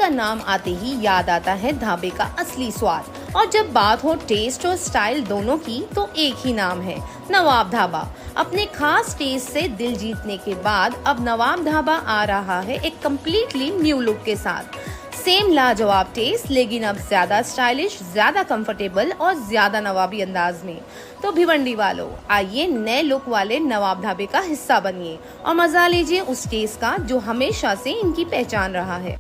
का नाम आते ही याद आता है ढाबे का असली स्वाद। और जब बात हो टेस्ट और स्टाइल दोनों की तो एक ही नाम है, नवाब ढाबा। अपने खास टेस्ट से दिल जीतने के बाद अब नवाब ढाबा आ रहा है एक कम्प्लीटली न्यू लुक के साथ। सेम लाजवाब टेस्ट, लेकिन अब ज्यादा स्टाइलिश, ज्यादा कंफर्टेबल और ज्यादा नवाबी अंदाज में। तो भिवंडी वालों, आइए नए लुक वाले नवाब ढाबे का हिस्सा बनिए और मजा लीजिए उस टेस्ट का जो हमेशा से इनकी पहचान रहा है।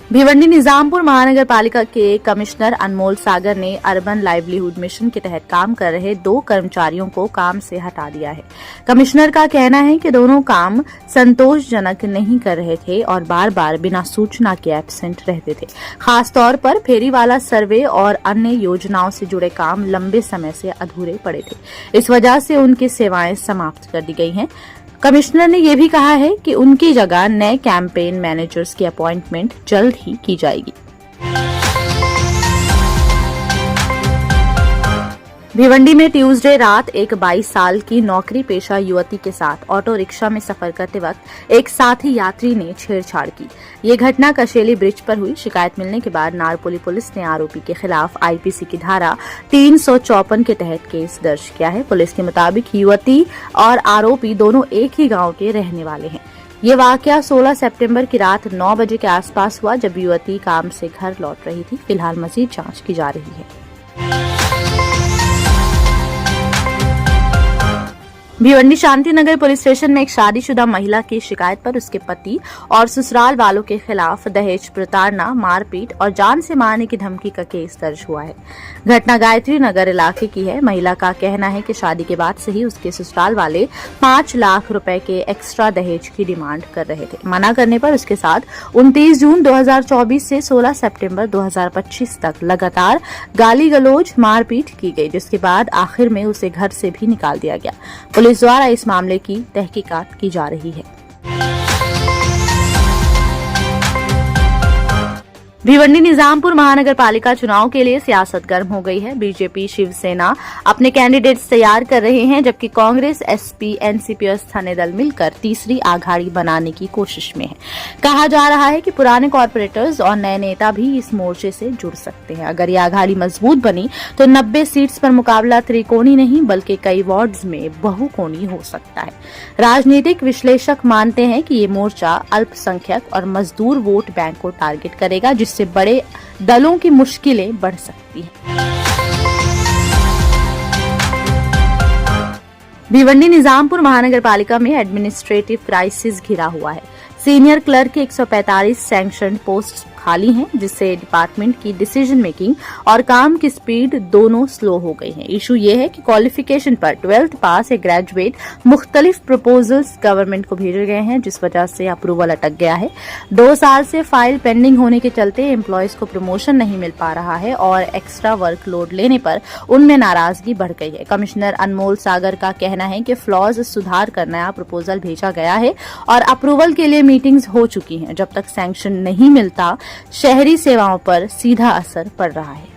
भिवंडी निजामपुर महानगर पालिका के कमिश्नर अनमोल सागर ने अर्बन लाइवलीहुड मिशन के तहत काम कर रहे 2 कर्मचारियों को काम से हटा दिया है। कमिश्नर का कहना है कि दोनों काम संतोषजनक नहीं कर रहे थे और बार बार बिना सूचना के एब्सेंट रहते थे। खासतौर पर फेरीवाला सर्वे और अन्य योजनाओं से जुड़े काम लंबे समय से अधूरे पड़े थे। इस वजह से उनकी सेवाएं समाप्त कर दी गई हैं। कमिश्नर ने यह भी कहा है कि उनकी जगह नए कैंपेन मैनेजर्स की अपॉइंटमेंट जल्द ही की जाएगी। भिवंडी में ट्यूसडे रात एक 22 साल की नौकरी पेशा युवती के साथ ऑटो रिक्शा में सफर करते वक्त एक साथी यात्री ने छेड़छाड़ की। ये घटना कशेली ब्रिज पर हुई। शिकायत मिलने के बाद नारपोली पुलिस ने आरोपी के खिलाफ आईपीसी की धारा 354 के तहत केस दर्ज किया है। पुलिस के मुताबिक युवती और आरोपी दोनों एक ही गांव के रहने वाले हैं। ये वाकया 16 सितंबर की रात 9 बजे के आसपास हुआ, जब युवती काम से घर लौट रही थी। फिलहाल मजीद जांच की जा रही है। भिवंडी शांतिनगर पुलिस स्टेशन में एक शादीशुदा महिला की शिकायत पर उसके पति और ससुराल वालों के खिलाफ दहेज, प्रताड़ना, मारपीट और जान से मारने की धमकी का केस दर्ज हुआ है। घटना गायत्री नगर इलाके की है। महिला का कहना है कि शादी के बाद से ही उसके ससुराल वाले 5 लाख रुपए के एक्स्ट्रा दहेज की डिमांड कर रहे थे। मना करने पर उसके साथ 29 जून 2024 से 16 सितंबर 2025 तक लगातार गाली गलौज, मारपीट की गई, जिसके बाद आखिर में उसे घर से भी निकाल दिया गया। पुलिस द्वारा इस मामले की तहकीकात की जा रही है। भिवंडी निजामपुर महानगर पालिका चुनाव के लिए सियासत गर्म हो गई है। बीजेपी, शिवसेना अपने कैंडिडेट्स तैयार कर रहे हैं, जबकि कांग्रेस, एसपी, एनसीपी और स्थानीय दल मिलकर तीसरी आघाड़ी बनाने की कोशिश में है। कहा जा रहा है कि पुराने कॉर्पोरेटर्स और नए नेता भी इस मोर्चे से जुड़ सकते हैं। अगर ये आघाड़ी मजबूत बनी तो 90 सीट्स पर मुकाबला त्रिकोणी नहीं बल्कि कई वार्ड्स में बहुकोणी हो सकता है। राजनीतिक विश्लेषक मानते हैं कि ये मोर्चा अल्पसंख्यक और मजदूर वोट बैंक को टारगेट करेगा, जिससे बड़े दलों की मुश्किलें बढ़ सकती हैं। भिवंडी निजामपुर महानगर पालिका में एडमिनिस्ट्रेटिव क्राइसिस घिरा हुआ है। सीनियर क्लर्क के 145 सैंक्शन पोस्ट खाली हैं, जिससे डिपार्टमेंट की डिसीजन मेकिंग और काम की स्पीड दोनों स्लो हो गई है। इशू ये है कि क्वालिफिकेशन पर 12th पास या ग्रेजुएट मुख्तलिफ प्रपोजल्स गवर्नमेंट को भेजे गए हैं, जिस वजह से अप्रूवल अटक गया है। 2 साल से फाइल पेंडिंग होने के चलते एम्प्लॉयज को प्रमोशन नहीं मिल पा रहा है और एक्स्ट्रा वर्कलोड लेने पर उनमें नाराजगी बढ़ गई है। कमिश्नर अनमोल सागर का कहना है कि फ्लॉज सुधार कर नया प्रपोजल भेजा गया है और अप्रूवल के लिए मीटिंग्स हो चुकी हैं। जब तक सैंक्शन नहीं मिलता, शहरी सेवाओं पर सीधा असर पड़ रहा है।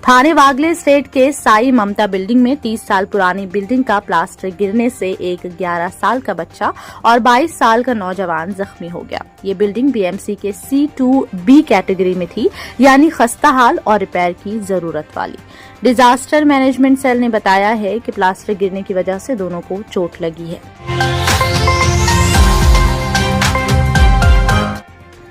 थाने वागले स्टेट के साई ममता बिल्डिंग में 30 साल पुरानी बिल्डिंग का प्लास्टर गिरने से एक 11 साल का बच्चा और 22 साल का नौजवान जख्मी हो गया। ये बिल्डिंग बीएमसी के C2B कैटेगरी में थी, यानी खस्ता हाल और रिपेयर की जरूरत वाली। डिजास्टर मैनेजमेंट सेल ने बताया है कि प्लास्टर गिरने की वजह से दोनों को चोट लगी है।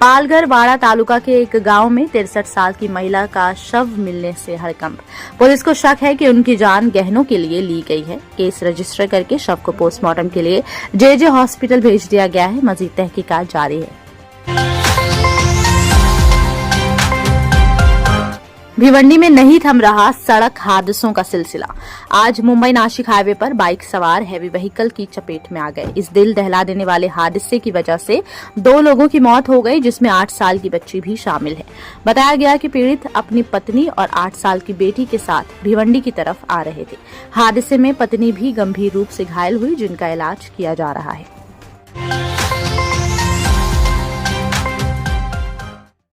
पालघर वाड़ा तालुका के एक गांव में 63 साल की महिला का शव मिलने से हड़कंप। पुलिस को शक है कि उनकी जान गहनों के लिए ली गई है। केस रजिस्टर करके शव को पोस्टमार्टम के लिए JJ हॉस्पिटल भेज दिया गया है। मजीद तहकीकात जारी है। भिवंडी में नहीं थम रहा सड़क हादसों का सिलसिला। आज मुंबई नासिक हाईवे पर बाइक सवार हैवी व्हीकल की चपेट में आ गए। इस दिल दहला देने वाले हादसे की वजह से 2 लोगों की मौत हो गई, जिसमें 8 साल की बच्ची भी शामिल है। बताया गया कि पीड़ित अपनी पत्नी और 8 साल की बेटी के साथ भिवंडी की तरफ आ रहे थे। हादसे में पत्नी भी गंभीर रूप से घायल हुई, जिनका इलाज किया जा रहा है।